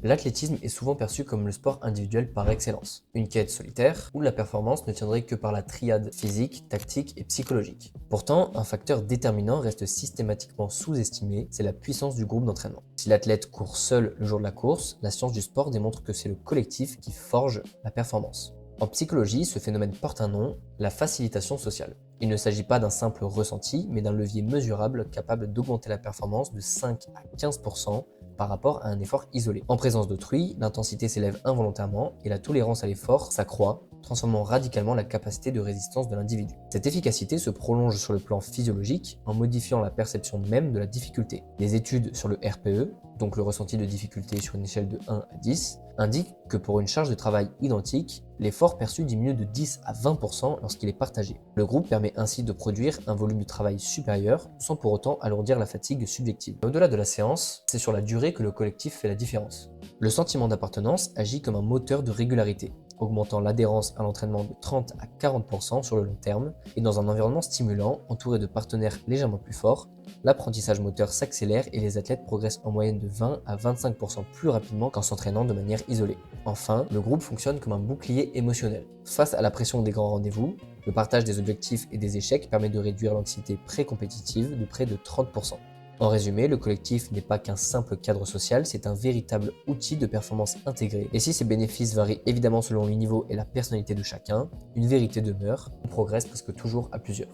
L'athlétisme est souvent perçu comme le sport individuel par excellence, une quête solitaire où la performance ne tiendrait que par la triade physique, tactique et psychologique. Pourtant, un facteur déterminant reste systématiquement sous-estimé, c'est la puissance du groupe d'entraînement. Si l'athlète court seul le jour de la course, la science du sport démontre que c'est le collectif qui forge la performance. En psychologie, ce phénomène porte un nom, la facilitation sociale. Il ne s'agit pas d'un simple ressenti, mais d'un levier mesurable capable d'augmenter la performance de 5 à 15% par rapport à un effort isolé. En présence d'autrui, l'intensité s'élève involontairement et la tolérance à l'effort s'accroît, transformant radicalement la capacité de résistance de l'individu. Cette efficacité se prolonge sur le plan physiologique en modifiant la perception même de la difficulté. Les études sur le RPE, donc le ressenti de difficulté sur une échelle de 1 à 10, indiquent que pour une charge de travail identique, l'effort perçu diminue de 10 à 20% lorsqu'il est partagé. Le groupe permet ainsi de produire un volume de travail supérieur sans pour autant alourdir la fatigue subjective. Au-delà de la séance, c'est sur la durée que le collectif fait la différence. Le sentiment d'appartenance agit comme un moteur de régularité, augmentant l'adhérence à l'entraînement de 30 à 40% sur le long terme, et dans un environnement stimulant, entouré de partenaires légèrement plus forts, l'apprentissage moteur s'accélère et les athlètes progressent en moyenne de 20 à 25% plus rapidement qu'en s'entraînant de manière isolée. Enfin, le groupe fonctionne comme un bouclier émotionnel. Face à la pression des grands rendez-vous, le partage des objectifs et des échecs permet de réduire l'anxiété pré-compétitive de près de 30%. En résumé, le collectif n'est pas qu'un simple cadre social, c'est un véritable outil de performance intégré. Et si ces bénéfices varient évidemment selon le niveau et la personnalité de chacun, une vérité demeure, on progresse presque toujours à plusieurs.